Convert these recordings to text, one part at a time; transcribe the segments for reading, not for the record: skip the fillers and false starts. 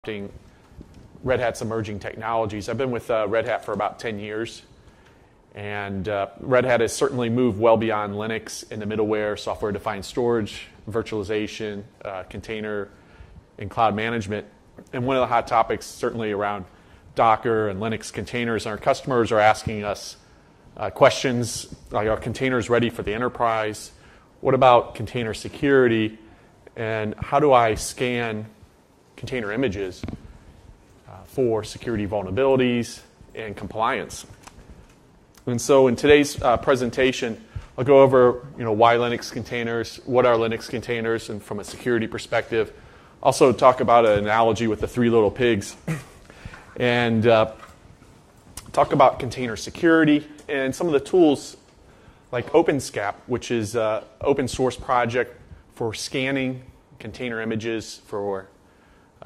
adopting Red Hat's emerging technologies. I've been with Red Hat for about 10 years, and Red Hat has certainly moved well beyond Linux in the middleware, software-defined storage, virtualization, container, and cloud management. And one of the hot topics certainly around Docker and Linux containers. Our customers are asking us questions like, are containers ready for the enterprise? What about container security? And how do I scan container images for security vulnerabilities and compliance? And so in today's presentation, I'll go over why Linux containers, what are Linux containers, and from a security perspective. Also talk about an analogy with the three little pigs, and talk about container security and some of the tools like OpenSCAP, which is an open source project for scanning container images for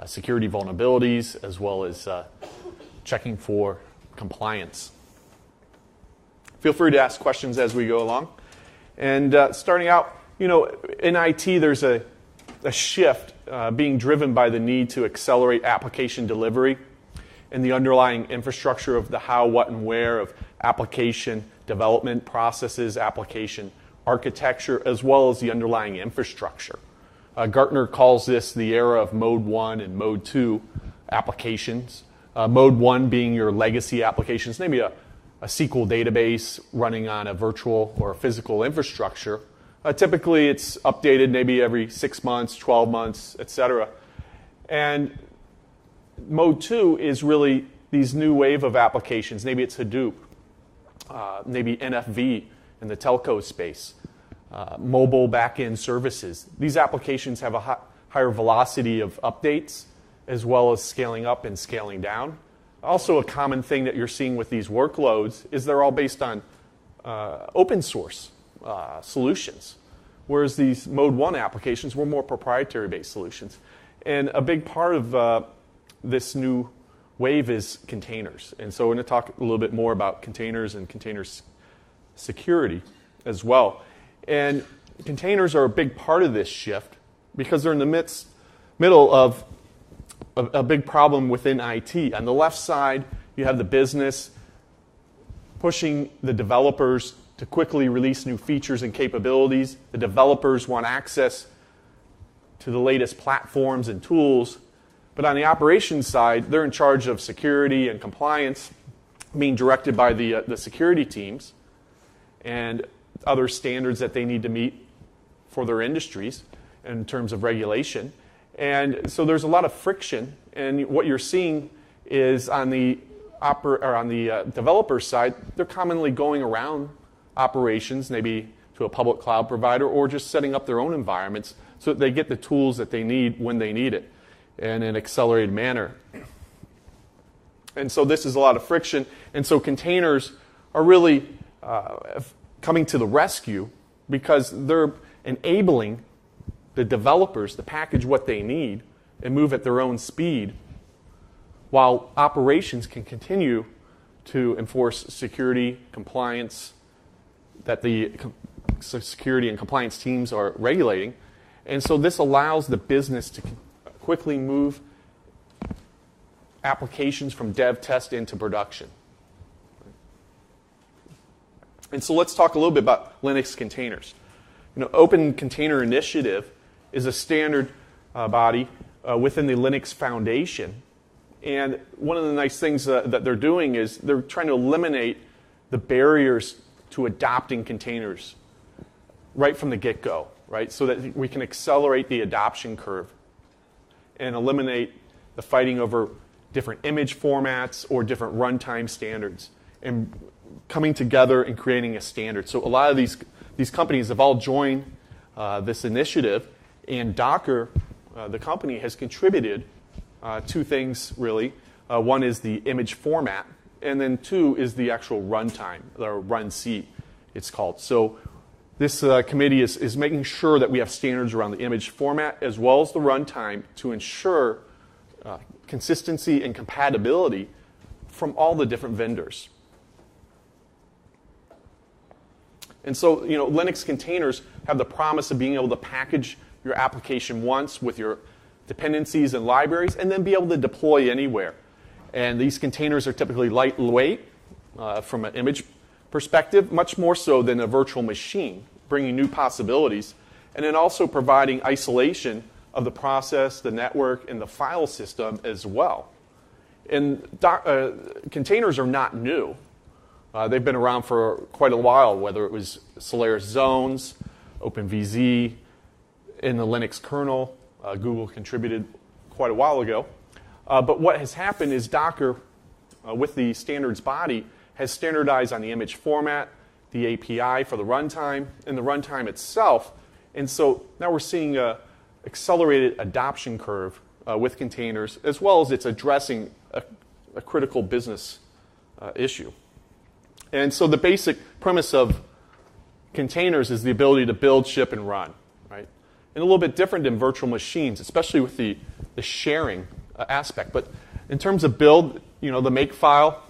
security vulnerabilities, as well as checking for compliance. Feel free to ask questions as we go along. And starting out, in IT, there's a shift being driven by the need to accelerate application delivery and the underlying infrastructure of the how, what, and where of application development processes, application architecture, as well as the underlying infrastructure. Gartner calls this the era of Mode 1 and Mode 2 applications. Mode 1 being your legacy applications, maybe a SQL database running on a virtual or a physical infrastructure. Typically, it's updated maybe every 6 months, 12 months, etc. And Mode 2 is really these new wave of applications. Maybe it's Hadoop, maybe NFV in the telco space. Mobile back-end services. These applications have a higher velocity of updates, as well as scaling up and scaling down. Also, a common thing that you're seeing with these workloads is they're all based on open source solutions, whereas these Mode 1 applications were more proprietary-based solutions. And a big part of this new wave is containers. And so we're going to talk a little bit more about containers and container security as well. And containers are a big part of this shift because they're in the middle of a big problem within IT. On the left side, you have the business pushing the developers to quickly release new features and capabilities. The developers want access to the latest platforms and tools. But on the operations side, they're in charge of security and compliance, being directed by the security teams and other standards that they need to meet for their industries in terms of regulation. And so there's a lot of friction, and what you're seeing is on the developer side, they're commonly going around operations, maybe to a public cloud provider, or just setting up their own environments so that they get the tools that they need when they need it in an accelerated manner. And so this is a lot of friction, and so containers are really coming to the rescue because they're enabling the developers to package what they need and move at their own speed, while operations can continue to enforce security, compliance that the security and compliance teams are regulating. And so this allows the business to quickly move applications from dev test into production. And so let's talk a little bit about Linux containers. Open Container Initiative is a standard body within the Linux Foundation. And one of the nice things that they're doing is they're trying to eliminate the barriers to adopting containers right from the get-go, right? So that we can accelerate the adoption curve and eliminate the fighting over different image formats or different runtime standards, and coming together and creating a standard. So a lot of these companies have all joined this initiative, and Docker, the company, has contributed two things, really. One is the image format, and then two is the actual runtime, or run-C, it's called. So this committee is making sure that we have standards around the image format as well as the runtime to ensure consistency and compatibility from all the different vendors. And so, Linux containers have the promise of being able to package your application once with your dependencies and libraries, and then be able to deploy anywhere. And these containers are typically lightweight from an image perspective, much more so than a virtual machine, bringing new possibilities, and then also providing isolation of the process, the network, and the file system as well. And containers are not new. They've been around for quite a while, whether it was Solaris Zones, OpenVZ, in the Linux kernel. Google contributed quite a while ago. But what has happened is Docker, with the standards body, has standardized on the image format, the API for the runtime, and the runtime itself. And so now we're seeing an accelerated adoption curve with containers, as well as it's addressing a critical business issue. And so the basic premise of containers is the ability to build, ship, and run, right? And a little bit different than virtual machines, especially with the sharing aspect. But in terms of build, the make file,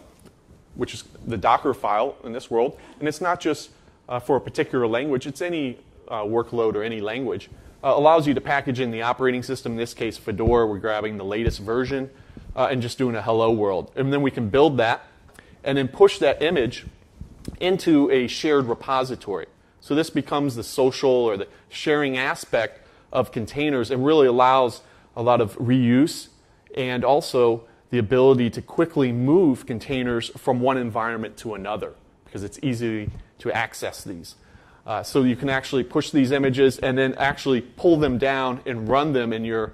which is the Docker file in this world, and it's not just for a particular language, it's any workload or any language, allows you to package in the operating system. In this case, Fedora, we're grabbing the latest version and just doing a hello world. And then we can build that and then push that image into a shared repository. So this becomes the social or the sharing aspect of containers and really allows a lot of reuse and also the ability to quickly move containers from one environment to another because it's easy to access these. So you can actually push these images and then actually pull them down and run them in your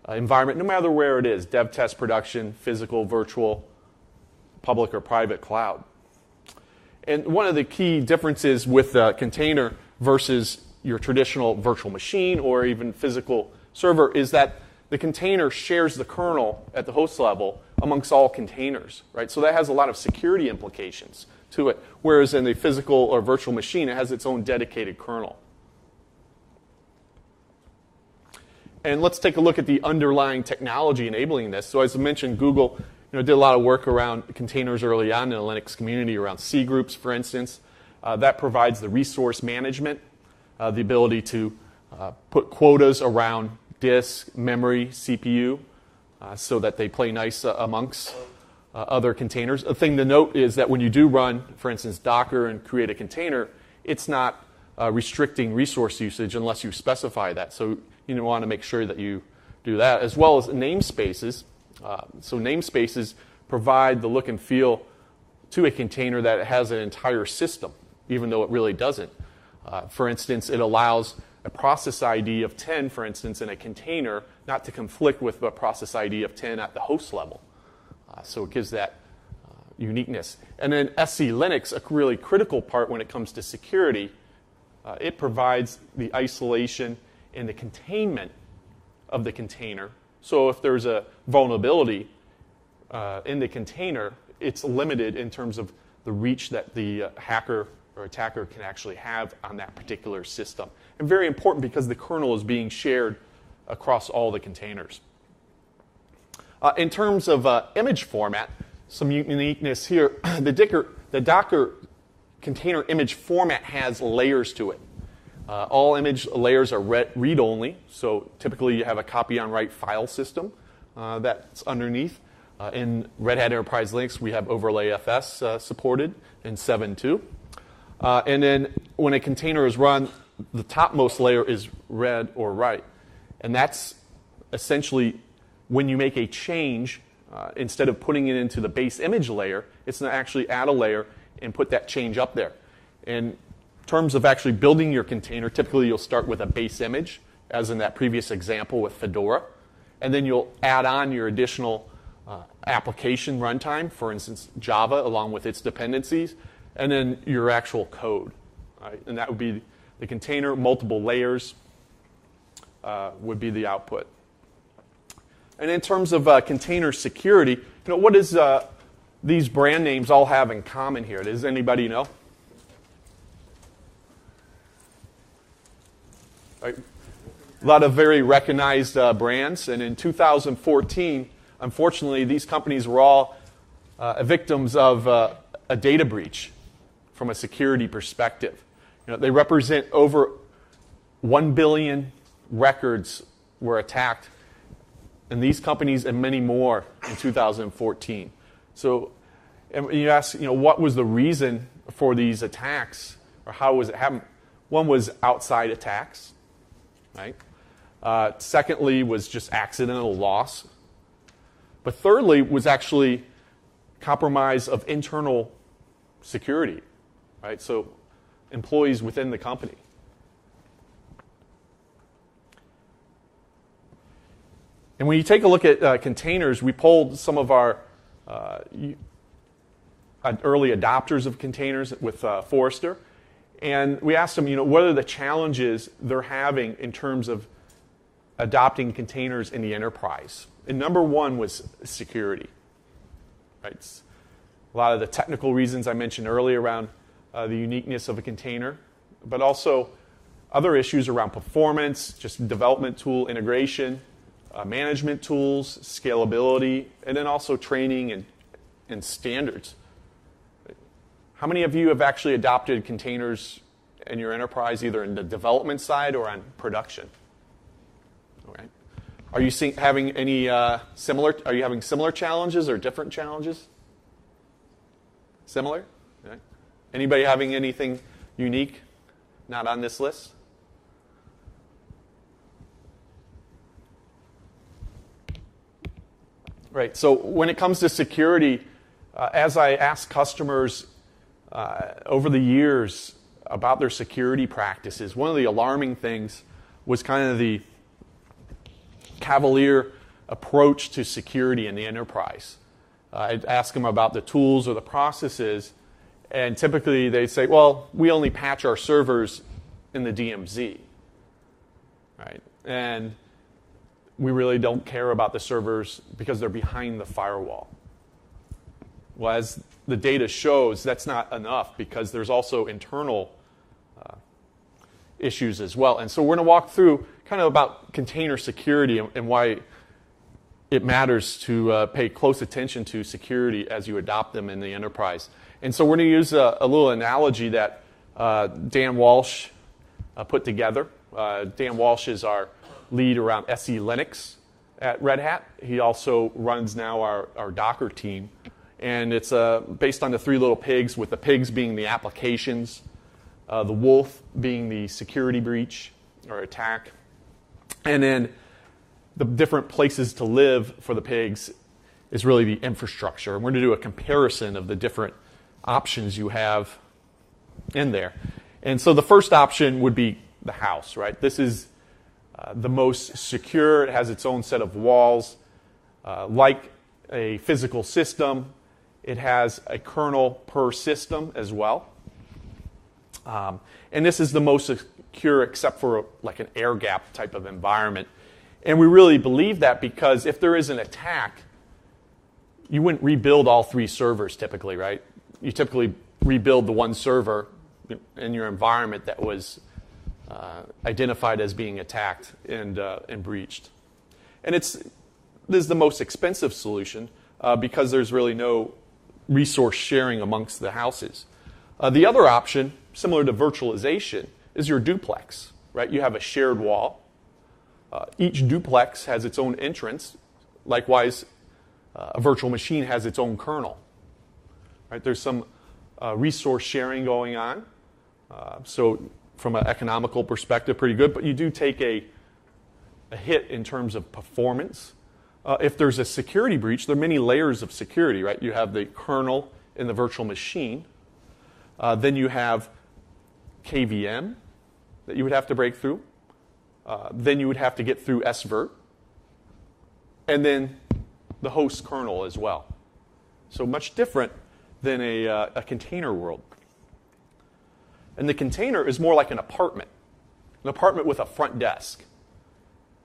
environment, no matter where it is, dev, test, production, physical, virtual, public or private cloud. And one of the key differences with a container versus your traditional virtual machine or even physical server is that the container shares the kernel at the host level amongst all containers, right? So that has a lot of security implications to it, whereas in the physical or virtual machine, it has its own dedicated kernel. And let's take a look at the underlying technology enabling this. So as I mentioned, Google did a lot of work around containers early on in the Linux community, around C groups, for instance. That provides the resource management, the ability to put quotas around disk, memory, CPU, so that they play nice amongst other containers. A thing to note is that when you do run, for instance, Docker and create a container, it's not restricting resource usage unless you specify that. So you want to make sure that you do that, as well as namespaces. So namespaces provide the look and feel to a container that it has an entire system, even though it really doesn't. For instance, it allows a process ID of 10, for instance, in a container not to conflict with a process ID of 10 at the host level. So it gives that uniqueness. And then SC Linux, a really critical part when it comes to security, it provides the isolation and the containment of the container. So if there's a vulnerability in the container, it's limited in terms of the reach that the hacker or attacker can actually have on that particular system. And very important because the kernel is being shared across all the containers. In terms of image format, some uniqueness here. The Docker container image format has layers to it. All image layers are read-only, so typically you have a copy-on-write file system that's underneath. In Red Hat Enterprise Linux, we have OverlayFS supported in 7.2. And then when a container is run, the topmost layer is read or write. And that's essentially when you make a change, instead of putting it into the base image layer, it's going to actually add a layer and put that change up there. In terms of actually building your container, typically you'll start with a base image, as in that previous example with Fedora. And then you'll add on your additional application runtime, for instance, Java, along with its dependencies, and then your actual code. Right? And that would be the container, multiple layers would be the output. And in terms of container security, what does these brand names all have in common here? Does anybody know? Right. A lot of very recognized brands. And in 2014, unfortunately, these companies were all victims of a data breach from a security perspective. They represent over 1 billion records were attacked and these companies and many more in 2014. So, and you ask, what was the reason for these attacks, or how was it happen? One was outside attacks, right? Secondly was just accidental loss. But thirdly was actually compromise of internal security, right? So employees within the company. And when you take a look at containers, we polled some of our early adopters of containers with Forrester, and we asked them, what are the challenges they're having in terms of adopting containers in the enterprise? And number one was security. Right? A lot of the technical reasons I mentioned earlier around the uniqueness of a container, but also other issues around performance, just development tool integration, management tools, scalability, and then also training and standards. How many of you have actually adopted containers in your enterprise, either in the development side or on production? All right. Are you having any similar? Are you having similar challenges or different challenges? Similar. Okay. Anybody having anything unique, not on this list? Right, so when it comes to security, as I ask customers over the years about their security practices, one of the alarming things was kind of the cavalier approach to security in the enterprise. I'd ask them about the tools or the processes, and typically they'd say, well, we only patch our servers in the DMZ, right? And we really don't care about the servers because they're behind the firewall. Well, as the data shows, that's not enough because there's also internal issues as well. And so we're going to walk through kind of about container security and why it matters to pay close attention to security as you adopt them in the enterprise. And so we're going to use a little analogy that Dan Walsh put together. Dan Walsh is our lead around SE Linux at Red Hat. He also runs now our Docker team. And it's based on the three little pigs, with the pigs being the applications, the wolf being the security breach or attack, and then the different places to live for the pigs is really the infrastructure. And we're going to do a comparison of the different options you have in there. And so the first option would be the house, right? This is the most secure. It has its own set of walls. Like a physical system, it has a kernel per system as well. And this is the most secure except for like an air gap type of environment. And we really believe that because if there is an attack, you wouldn't rebuild all three servers typically, right? You typically rebuild the one server in your environment that was identified as being attacked and breached. And this is the most expensive solution because there's really no resource sharing amongst the houses. The other option, similar to virtualization, is your duplex, right? You have a shared wall. Each duplex has its own entrance. Likewise, a virtual machine has its own kernel. Right? There's some resource sharing going on. So from an economical perspective, pretty good, but you do take a hit in terms of performance. If there's a security breach, there are many layers of security, right? You have the kernel in the virtual machine. Then you have KVM that you would have to break through. Then you would have to get through SVIRT. And then the host kernel as well. So much different than a container world. And the container is more like an apartment with a front desk.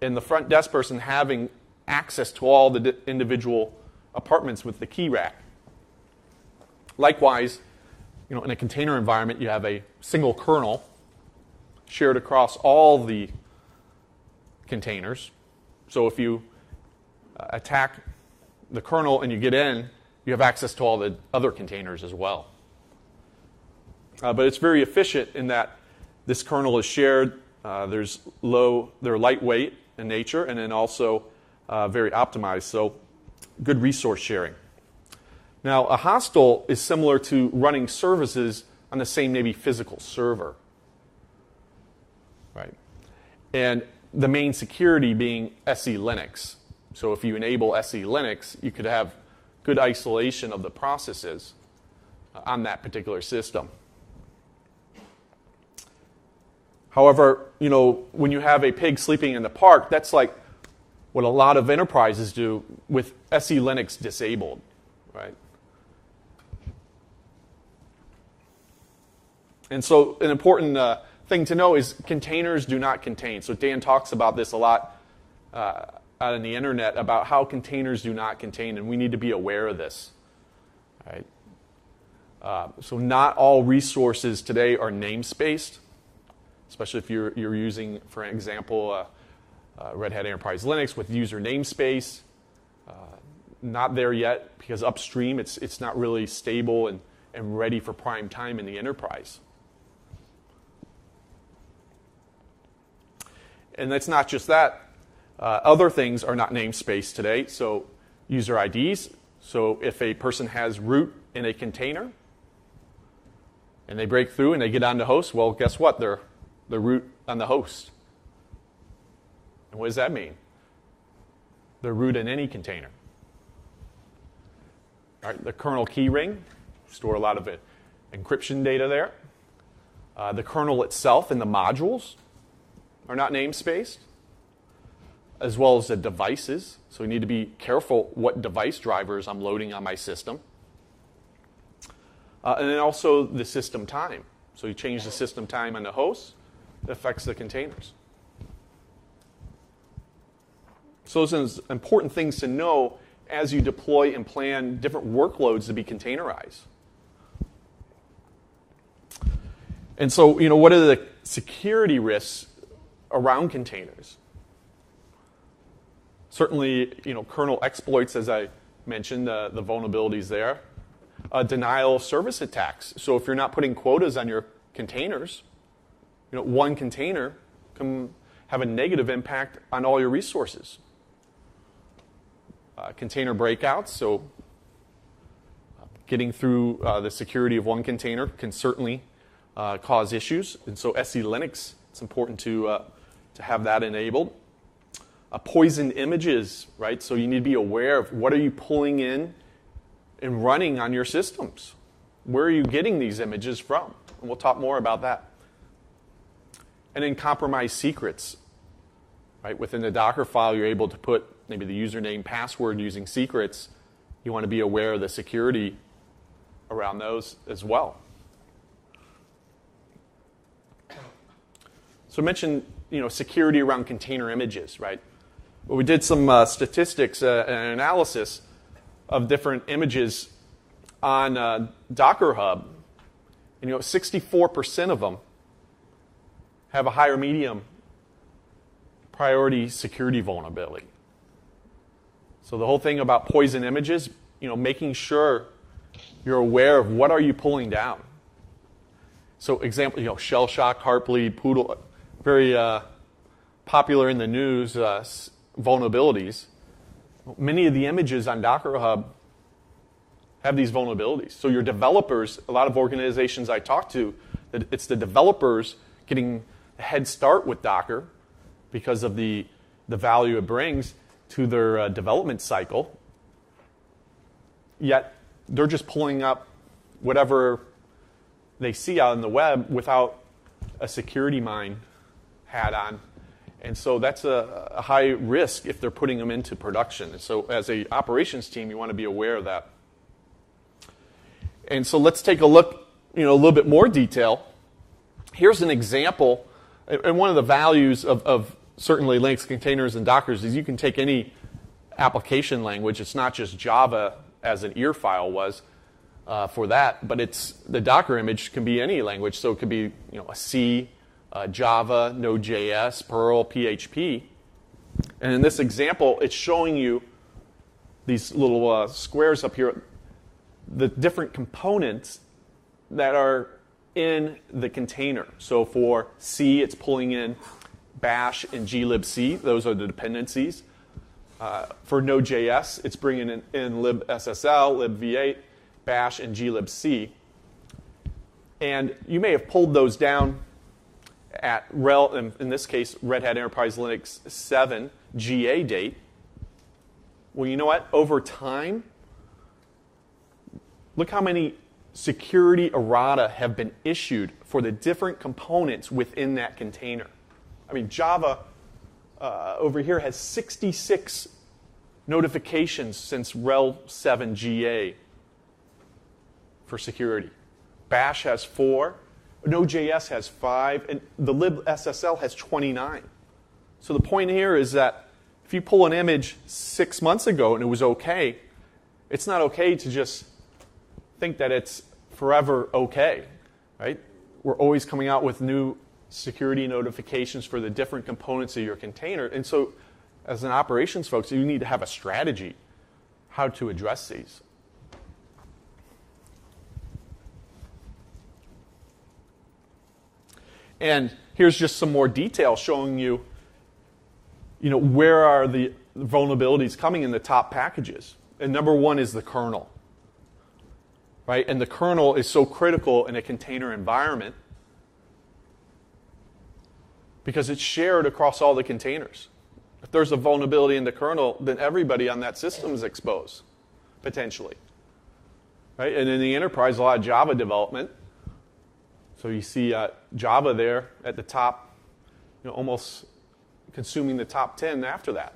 And the front desk person having access to all the individual apartments with the key rack. Likewise, in a container environment, you have a single kernel shared across all the containers. So if you attack the kernel and you get in, you have access to all the other containers as well. But it's very efficient in that this kernel is shared. They're lightweight in nature, and then also very optimized. So good resource sharing. Now, a hostile is similar to running services on the same maybe physical server, right? And the main security being SE Linux. So if you enable SE Linux, you could have good isolation of the processes on that particular system. However, when you have a pig sleeping in the park, that's like what a lot of enterprises do with SE Linux disabled, right? And so an important thing to know is containers do not contain. So Dan talks about this a lot out on the internet about how containers do not contain, and we need to be aware of this. Right? So not all resources today are namespaced, especially if you're using, for example, Red Hat Enterprise Linux with user namespace. Not there yet because upstream it's not really stable and ready for prime time in the enterprise. And that's not just that. Other things are not namespaced today. So user IDs. So if a person has root in a container and they break through and they get on the host, well, guess what? They're root on the host. And what does that mean? They're root in any container. All right, the kernel key ring, store a lot of encryption data there. The kernel itself and the modules are not namespaced, as well as the devices. So we need to be careful what device drivers I'm loading on my system. And then also the system time. So you change the system time on the host, it affects the containers. So those are important things to know as you deploy and plan different workloads to be containerized. And so, what are the security risks around containers? Certainly, kernel exploits, as I mentioned, the vulnerabilities there. Denial of service attacks. So if you're not putting quotas on your containers, one container can have a negative impact on all your resources. Container breakouts. So getting through the security of one container can certainly cause issues. And so SE Linux, it's important to have that enabled. Poisoned images, right? So you need to be aware of what are you pulling in and running on your systems. Where are you getting these images from? And we'll talk more about that. And then compromised secrets, right? Within the Docker file, you're able to put maybe the username, password using secrets. You want to be aware of the security around those as well. So I mentioned, security around container images, right? Well, we did some statistics and analysis of different images on Docker Hub, and 64% of them have a high or medium priority security vulnerability. So the whole thing about poison images, making sure you're aware of what are you pulling down. So example, shell shock, heartbleed, poodle, very popular in the news vulnerabilities. Many of the images on Docker Hub have these vulnerabilities. So your developers, a lot of organizations I talk to, it's the developers getting a head start with Docker because of the value it brings to their development cycle. Yet they're just pulling up whatever they see out on the web without a security mind hat on. And so that's a high risk if they're putting them into production. And so as an operations team, you want to be aware of that. And so let's take a look, a little bit more detail. Here's an example, and one of the values of certainly Linux containers and Dockers is you can take any application language. It's not just Java as an ear file was for that, but the Docker image can be any language. So it could be a C, Java, Node.js, Perl, PHP. And in this example, it's showing you these little squares up here, the different components that are in the container. So for C, it's pulling in bash and glibc. Those are the dependencies. For Node.js, it's bringing in libSSL, libv8, bash, and glibc. And you may have pulled those down at in this case, Red Hat Enterprise Linux 7 GA date. Well, you know what? Over time, look how many security errata have been issued for the different components within that container. I mean, Java over here has 66 notifications since RHEL 7 GA for security. Bash has 4, Node.js has 5, and the libSSL has 29. So the point here is that if you pull an image 6 months ago and it was okay, it's not okay to just think that it's forever okay, right? We're always coming out with new security notifications for the different components of your container. And so as an operations folks, you need to have a strategy how to address these. And here's just some more detail showing you, where are the vulnerabilities coming in the top packages. And number one is the kernel, right? And the kernel is so critical in a container environment because it's shared across all the containers. If there's a vulnerability in the kernel, then everybody on that system is exposed, potentially. Right? And in the enterprise, a lot of Java development. So you see Java there at the top, almost consuming the top 10 after that.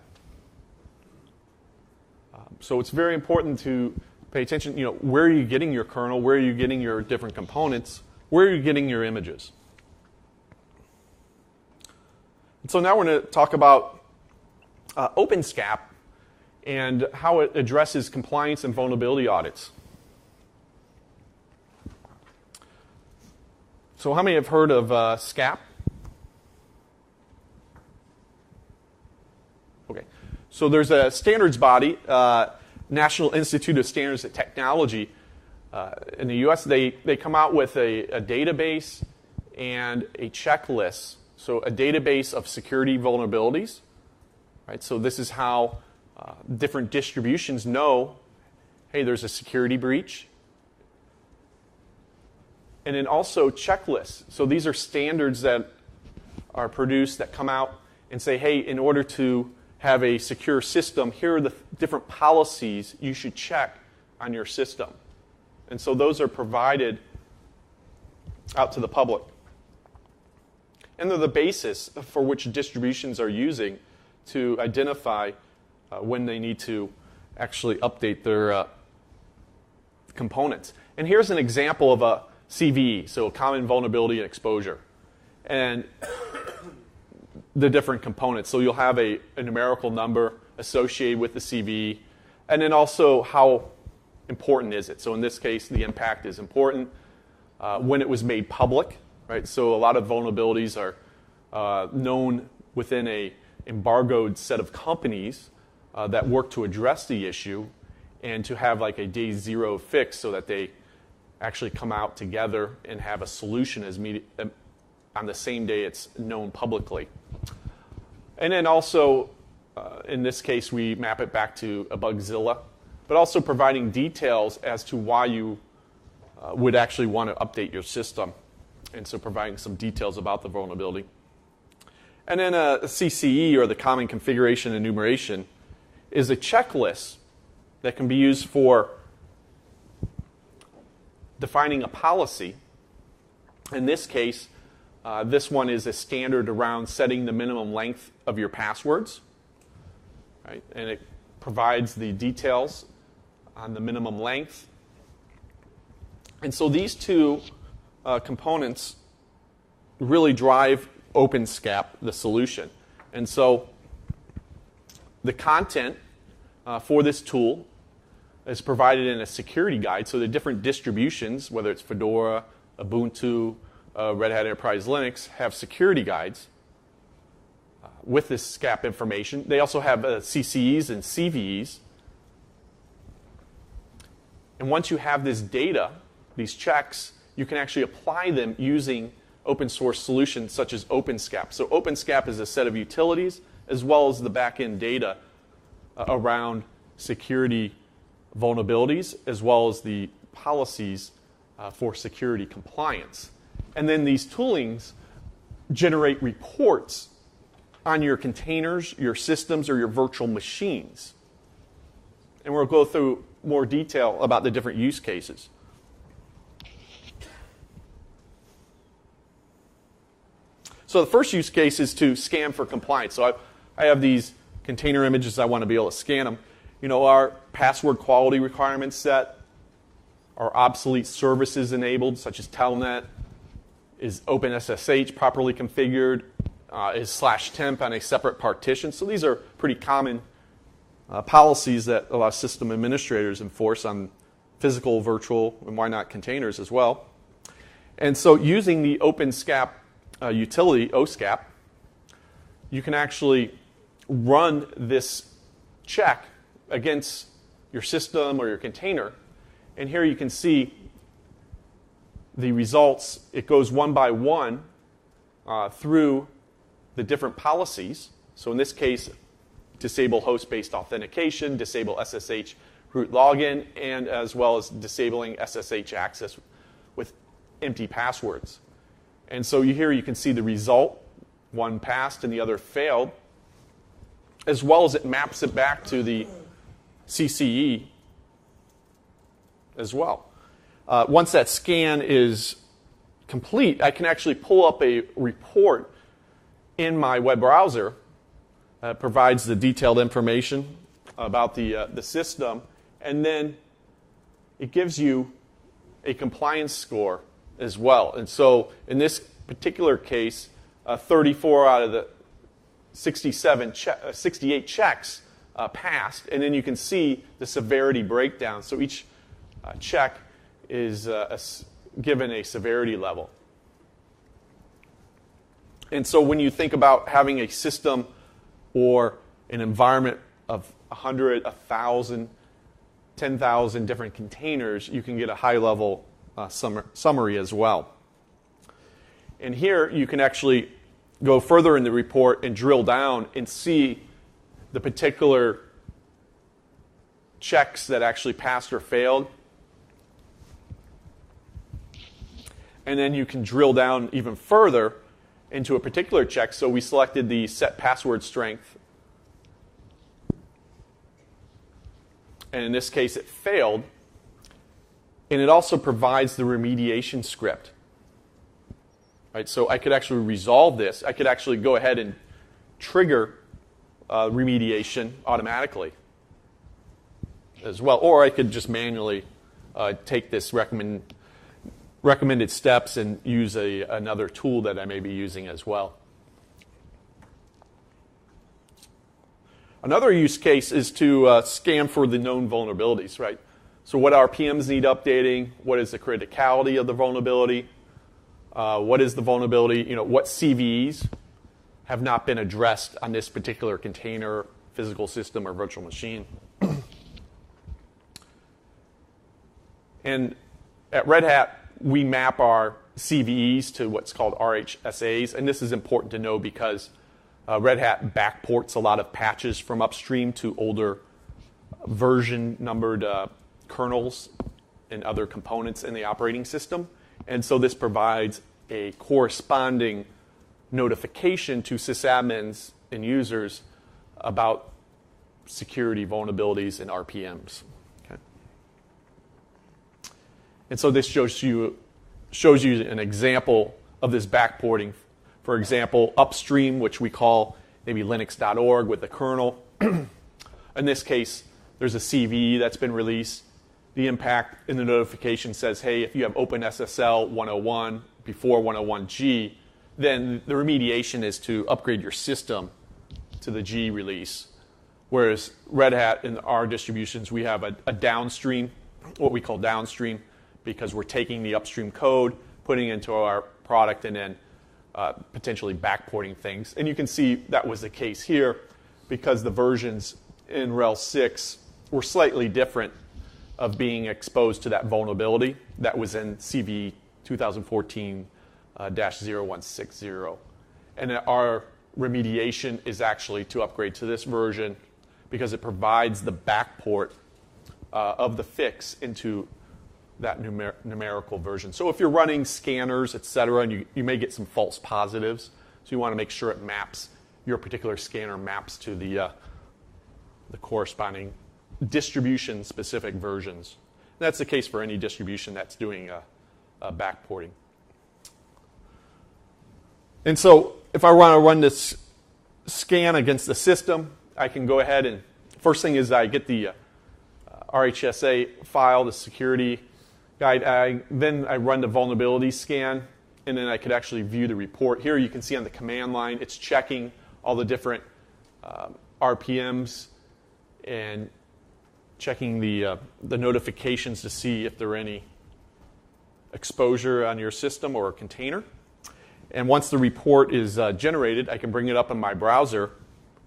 So it's very important to pay attention, where are you getting your kernel, where are you getting your different components, where are you getting your images. And so now we're going to talk about OpenSCAP and how it addresses compliance and vulnerability audits. So how many have heard of SCAP? Okay. So there's a standards body, National Institute of Standards and Technology. In the U.S., they come out with a database and a checklist. So a database of security vulnerabilities. Right? So this is how different distributions know, hey, there's a security breach. And then also checklists. So these are standards that are produced that come out and say, hey, in order to have a secure system, here are the different policies you should check on your system. And so those are provided out to the public. And they're the basis for which distributions are using to identify when they need to actually update their components. And here's an example of a CVE, so a common vulnerability and exposure, and the different components. So you'll have a numerical number associated with the CVE, and then also how important is it. So in this case, the impact is important. When it was made public, right? So a lot of vulnerabilities are known within a embargoed set of companies that work to address the issue and to have like a day zero fix so that they actually come out together and have a solution on the same day it's known publicly. And then also, in this case, we map it back to a Bugzilla, but also providing details as to why you would actually want to update your system. And so providing some details about the vulnerability. And then a CCE, or the Common Configuration Enumeration, is a checklist that can be used for defining a policy. In this case, this one is a standard around setting the minimum length of your passwords. Right? And it provides the details on the minimum length. And so these two components really drive OpenSCAP, the solution. And so the content for this tool is provided in a security guide. So the different distributions, whether it's Fedora, Ubuntu, Red Hat Enterprise Linux, have security guides with this SCAP information. They also have CCEs and CVEs. And once you have this data, these checks, you can actually apply them using open source solutions such as OpenSCAP. So OpenSCAP is a set of utilities as well as the back-end data around security vulnerabilities as well as the policies for security compliance. And then these toolings generate reports on your containers, your systems, or your virtual machines. And we'll go through more detail about the different use cases. So the first use case is to scan for compliance. So I have these container images. I want to be able to scan them. You know, our password quality requirements set, are obsolete services enabled, such as Telnet, is OpenSSH properly configured, is /temp on a separate partition. So these are pretty common policies that a lot of system administrators enforce on physical, virtual, and why not containers as well. And so using the OpenSCAP utility, OSCAP, you can actually run this check against your system or your container. And here you can see the results. It goes one by one through the different policies. So in this case, disable host-based authentication, disable SSH root login, and as well as disabling SSH access with empty passwords. And so here you can see the result, one passed and the other failed, as well as it maps it back to the CCE as well. Once that scan is complete, I can actually pull up a report in my web browser that provides the detailed information about the system, and then it gives you a compliance score as well. And so in this particular case, 34 out of the 68 checks passed, and then you can see the severity breakdown. So each check is given a severity level. And so when you think about having a system or an environment of 100, 1,000, 10,000 different containers, you can get a high-level summary as well. And here you can actually go further in the report and drill down and see the particular checks that actually passed or failed. And then you can drill down even further into a particular check. So we selected the set password strength. And in this case, it failed. And it also provides the remediation script. Right? So I could actually resolve this. I could actually go ahead and trigger remediation automatically as well. Or I could just manually take this recommended steps and use another tool that I may be using as well. Another use case is to scan for the known vulnerabilities, right? So what RPMs need updating? What is the criticality of the vulnerability? What is the vulnerability? You know, what CVEs have not been addressed on this particular container, physical system, or virtual machine? And at Red Hat, we map our CVEs to what's called RHSAs, and this is important to know because Red Hat backports a lot of patches from upstream to older version-numbered kernels and other components in the operating system. And so this provides a corresponding notification to sysadmins and users about security vulnerabilities and RPMs. Okay. And so this shows you an example of this backporting. For example, upstream, which we call maybe linux.org with the kernel. In this case, there's a CVE that's been released. The impact in the notification says, hey, if you have OpenSSL 101 before 101G, then the remediation is to upgrade your system to the G release. Whereas Red Hat in our distributions, we have a downstream, what we call downstream, because we're taking the upstream code, putting it into our product, and then potentially backporting things. And you can see that was the case here because the versions in RHEL 6 were slightly different of being exposed to that vulnerability that was in CVE 2014-0160. And our remediation is actually to upgrade to this version because it provides the backport of the fix into that numerical version. So if you're running scanners, et cetera, and you may get some false positives, so you want to make sure it maps, your particular scanner maps to the corresponding distribution-specific versions. And that's the case for any distribution that's doing backporting. And so if I want to run this scan against the system, I can go ahead and first thing is I get the RHSA file, the security guide. Then I run the vulnerability scan, and then I could actually view the report. Here you can see on the command line, it's checking all the different RPMs and checking the notifications to see if there are any exposure on your system or container. And once the report is generated, I can bring it up in my browser,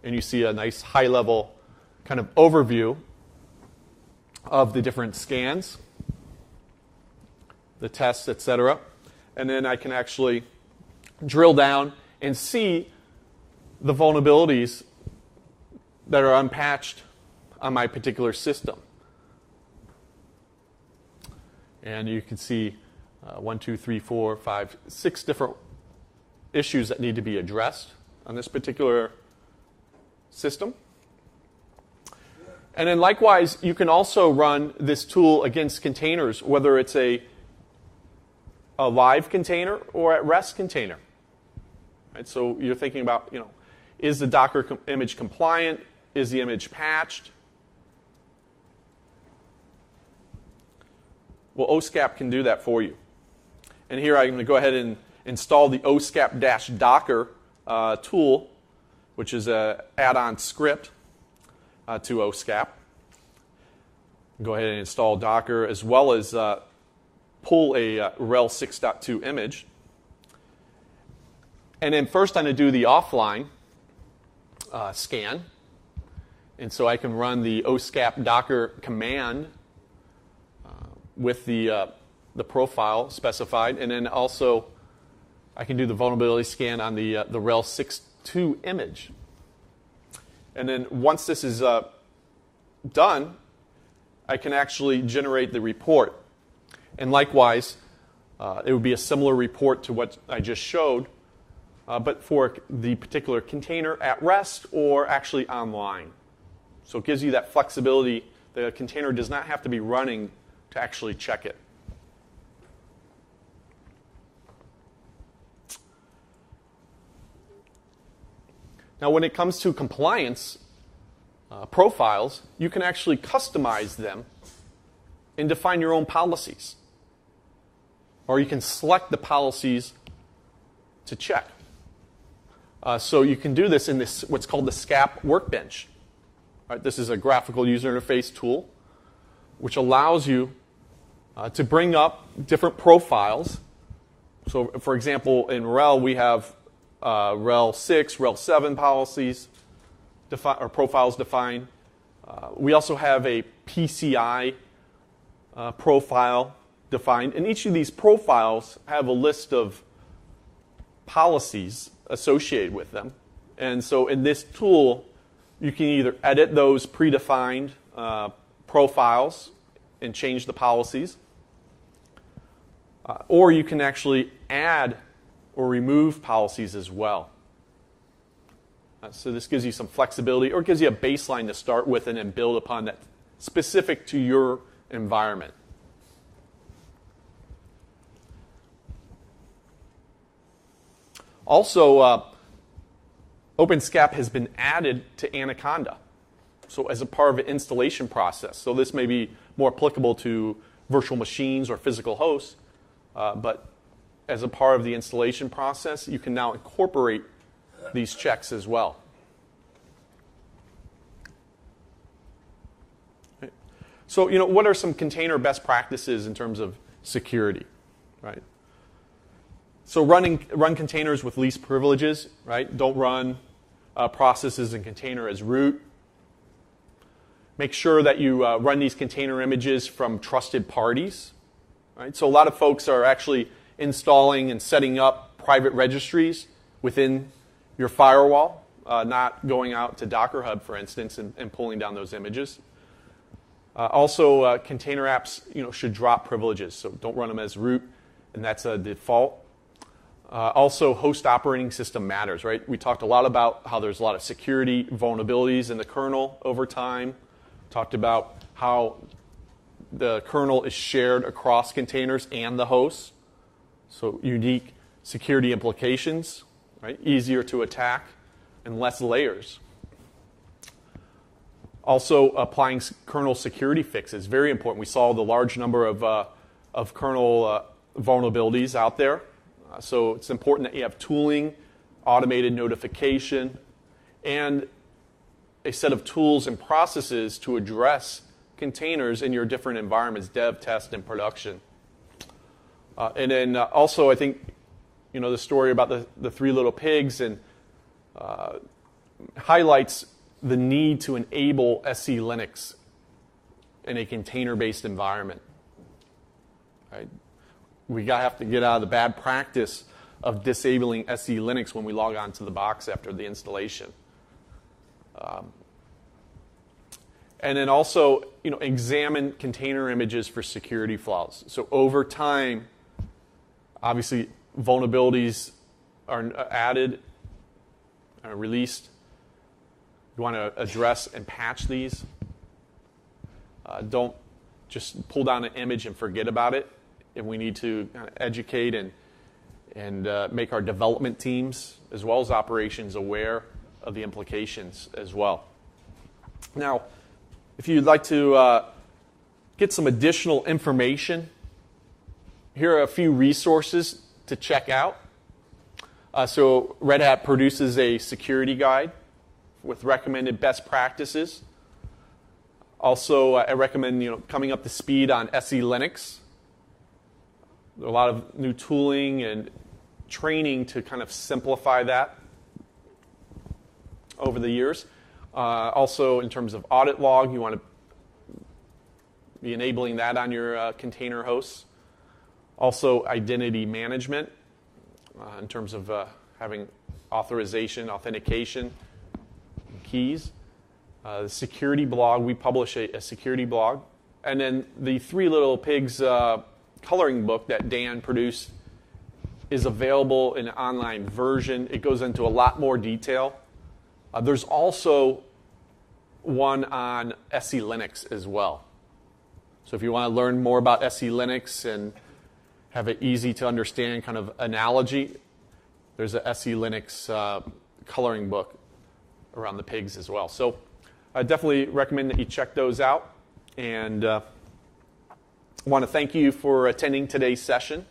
and you see a nice high-level kind of overview of the different scans, the tests, et cetera. And then I can actually drill down and see the vulnerabilities that are unpatched on my particular system. And you can see 1, 2, 3, 4, 5, 6 different issues that need to be addressed on this particular system. And then likewise, you can also run this tool against containers, whether it's a live container or at rest container. Right? So you're thinking about, is the Docker image compliant? Is the image patched? Well, OSCAP can do that for you. And here I'm going to go ahead and install the OSCAP-Docker tool, which is an add-on script to OSCAP. Go ahead and install Docker as well as pull a RHEL 6.2 image. And then first I'm going to do the offline scan. And so I can run the OSCAP Docker command with the profile specified. And then also I can do the vulnerability scan on the RHEL 6.2 image. And then once this is done, I can actually generate the report. And likewise, it would be a similar report to what I just showed, but for the particular container at rest or actually online. So it gives you that flexibility. The container does not have to be running to actually check it. Now, when it comes to compliance profiles, you can actually customize them and define your own policies. Or you can select the policies to check. So you can do this in this what's called the SCAP workbench. Right, this is a graphical user interface tool which allows you to bring up different profiles. So, for example, in RHEL, we have RHEL 6, RHEL 7 policies or profiles defined. We also have a PCI profile defined. And each of these profiles have a list of policies associated with them. And so in this tool, you can either edit those predefined profiles and change the policies, or you can actually add or remove policies as well. So this gives you some flexibility, or gives you a baseline to start with and then build upon that specific to your environment. Also, OpenSCAP has been added to Anaconda, so as a part of an installation process. So this may be more applicable to virtual machines or physical hosts, but as a part of the installation process, you can now incorporate these checks as well. Okay. So, what are some container best practices in terms of security, right? So run containers with least privileges, right? Don't run processes and container as root. Make sure that you run these container images from trusted parties, right? So a lot of folks are actually installing and setting up private registries within your firewall. not going out to Docker Hub, for instance, and pulling down those images. Also, container apps should drop privileges, so don't run them as root, and that's a default. Also, host operating system matters, right? We talked a lot about how there's a lot of security vulnerabilities in the kernel over time. Talked about how the kernel is shared across containers and the hosts, so unique security implications, right? Easier to attack and less layers. Also, applying kernel security fixes, very important. We saw the large number of kernel vulnerabilities out there. So it's important that you have tooling, automated notification, and a set of tools and processes to address containers in your different environments, dev, test, and production. And then also, I think, the story about the three little pigs and highlights the need to enable SE Linux in a container-based environment. Right? We have to get out of the bad practice of disabling SE Linux when we log on to the box after the installation. And then also, examine container images for security flaws. So over time, obviously, vulnerabilities are added, are released. You want to address and patch these. Don't just pull down an image and forget about it. And we need to kind of educate and make our development teams as well as operations aware of the implications as well. Now, if you'd like to get some additional information, here are a few resources to check out. So Red Hat produces a security guide with recommended best practices. Also, I recommend coming up to speed on SE Linux. There's a lot of new tooling and training to kind of simplify that over the years. Also, in terms of audit log, you want to be enabling that on your container hosts. Also, identity management in terms of having authorization, authentication, and keys. The security blog, we publish a security blog. And then the Three Little Pigs coloring book that Dan produced is available in an online version. It goes into a lot more detail. There's also one on SE Linux as well. So if you want to learn more about SE Linux and have an easy to understand kind of analogy, there's a SE Linux coloring book around the pigs as well. So I definitely recommend that you check those out. And I want to thank you for attending today's session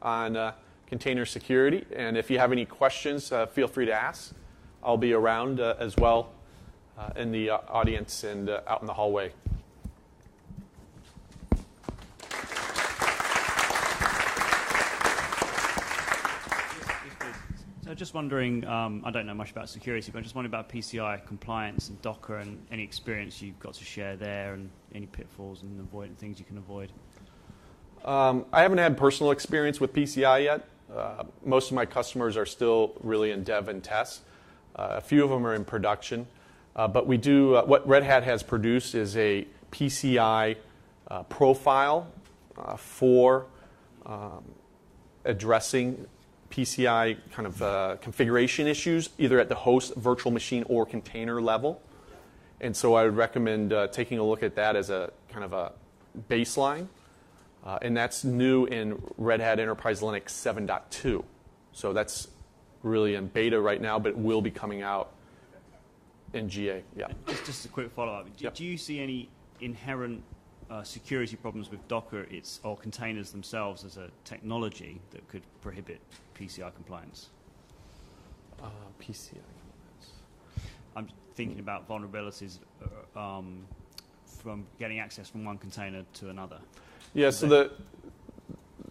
on container security. And if you have any questions, feel free to ask. I'll be around as well in the audience and out in the hallway. So just wondering, I don't know much about security, but I'm just wondering about PCI compliance and Docker and any experience you've got to share there and any pitfalls and things you can avoid. I haven't had personal experience with PCI yet. Most of my customers are still really in dev and test. A few of them are in production. But we do, what Red Hat has produced is a PCI profile for addressing PCI kind of configuration issues, either at the host, virtual machine, or container level. And so I would recommend taking a look at that as a kind of a baseline. And that's new in Red Hat Enterprise Linux 7.2. So that's really in beta right now, but it will be coming out in GA. Yeah. Just a quick follow-up. Do you see any inherent security problems with Docker or containers themselves as a technology that could prohibit PCI compliance? PCI compliance. I'm thinking about vulnerabilities from getting access from one container to another. Yeah, so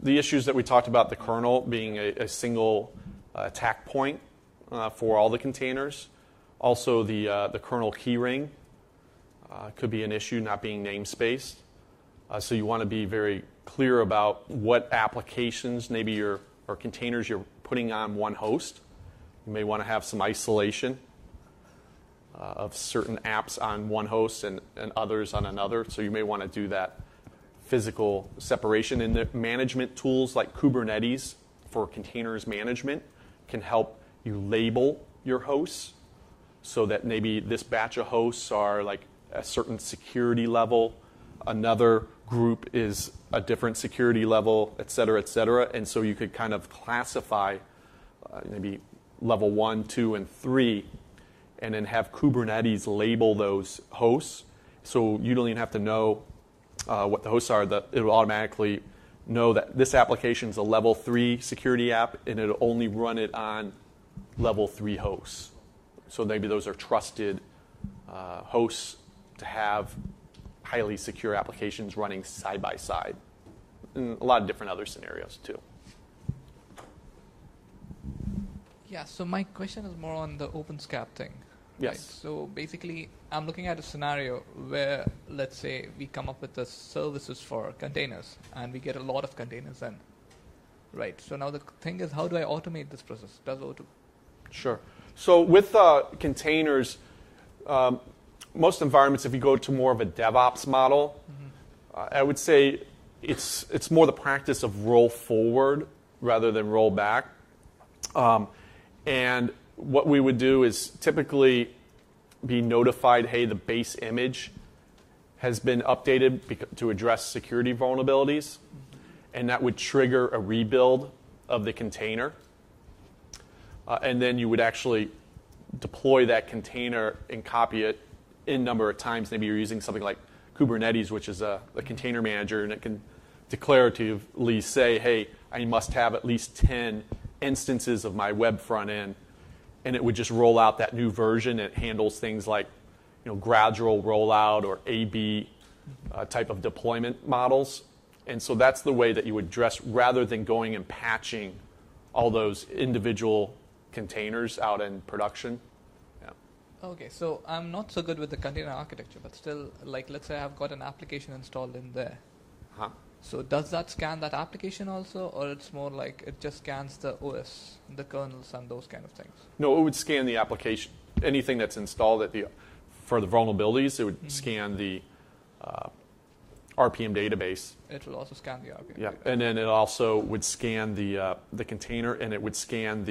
the issues that we talked about, the kernel being a single attack point for all the containers. Also, the kernel keyring could be an issue, not being namespaced. So you want to be very clear about what applications, maybe or containers you're putting on one host. You may want to have some isolation of certain apps on one host and others on another. So you may want to do that physical separation. And the management tools like Kubernetes for containers management can help you label your hosts so that maybe this batch of hosts are like a certain security level, another group is a different security level, et cetera, et cetera. And so you could kind of classify maybe level 1, 2, and 3, and then have Kubernetes label those hosts. So you don't even have to know what the hosts are. That it will automatically know that this application is a level 3 security app, and it'll only run it on level 3 hosts. So maybe those are trusted hosts to have highly secure applications running side by side. And a lot of different other scenarios too. Yeah, so my question is more on the OpenSCAP thing. Yes. Right? So basically, I'm looking at a scenario where, let's say, we come up with the services for containers, and we get a lot of containers in. Right. So now the thing is, how do I automate this process? Does O2? Sure. So with containers, most environments, if you go to more of a DevOps model, I would say it's more the practice of roll forward rather than roll back. And what we would do is typically be notified, hey, the base image has been updated to address security vulnerabilities, and that would trigger a rebuild of the container. And then you would actually deploy that container and copy it in number of times. Maybe you're using something like Kubernetes, which is a container manager, and it can declaratively say, hey, I must have at least 10 instances of my web front end, and it would just roll out that new version. It handles things like gradual rollout or A/B type of deployment models. And so that's the way that you would address, rather than going and patching all those individual containers out in production. Yeah. Okay, so I'm not so good with the container architecture, but still, like, let's say I've got an application installed in there. Huh? So does that scan that application also, or it's more like it just scans the OS, the kernels, and those kind of things? No, it would scan the application. Anything that's installed for the vulnerabilities, it would scan the RPM database. It will also scan the RPM. Yeah, and then it also would scan the container, and it would scan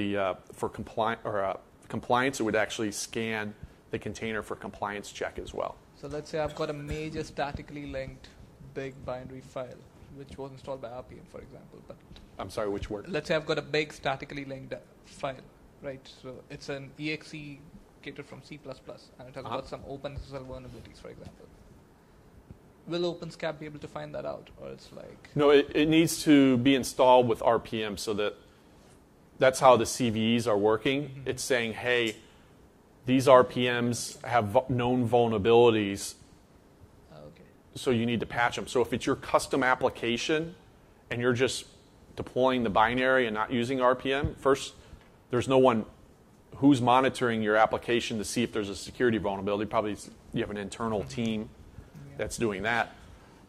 for compliance. It would actually scan the container for compliance check as well. So let's say I've got a major statically linked big binary file, which was installed by RPM, for example. But I'm sorry, which word? let's say I've got a big statically linked file, right? So it's an exe catered from C++, and it has got some OpenSSL vulnerabilities, for example. Will OpenSCAP be able to find that out, or it's like? No, it needs to be installed with RPM, so that's how the CVEs are working. Mm-hmm. It's saying, hey, these RPMs have known vulnerabilities, so you need to patch them. So if it's your custom application and you're just deploying the binary and not using RPM, first, there's no one who's monitoring your application to see if there's a security vulnerability. Probably you have an internal team that's doing that.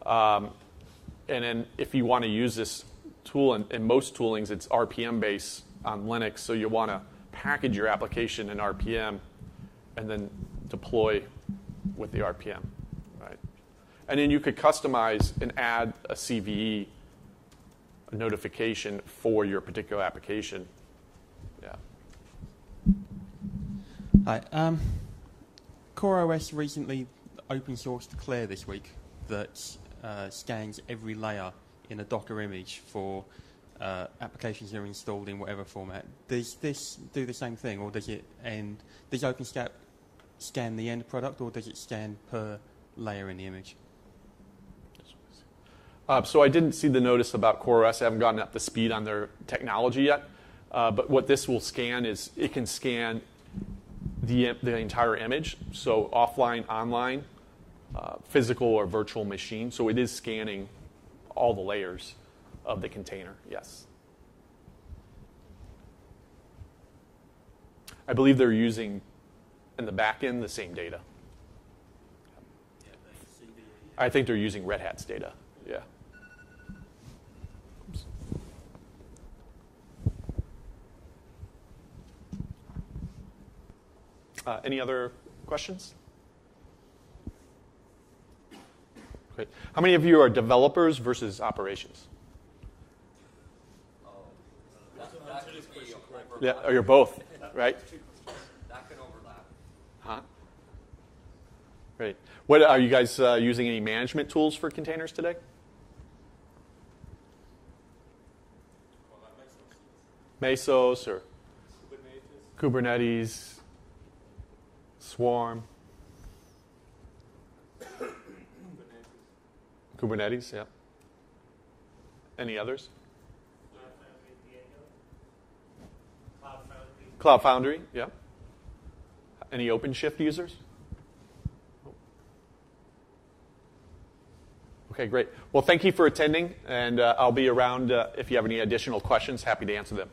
And then if you want to use this tool, in most toolings, it's RPM based on Linux, so you want to package your application in RPM and then deploy with the RPM. Right? And then you could customize and add a CVE, a notification for your particular application. Yeah. Hi. CoreOS recently open sourced Claire this week that scans every layer in a Docker image for applications that are installed in whatever format. Does this do the same thing, or does OpenSCAP scan the end product, or does it scan per layer in the image? So I didn't see the notice about CoreOS. I haven't gotten up to speed on their technology yet. But what this will scan is it can scan the entire image, so offline, online, physical or virtual machine. So it is scanning all the layers of the container, yes. I believe they're using, in the back end, the same data. I think they're using Red Hat's data, yeah. Any other Questions? Great. How many of you are developers versus operations? Yeah, or you're both, right? That can overlap. Huh? Great. What are you guys using any management tools for containers today? Mesos or Kubernetes, Swarm. Kubernetes, yeah. Any others? Cloud Foundry, yeah. Any OpenShift users? Okay, great. Well, thank you for attending, and I'll be around if you have any additional questions. Happy to answer them.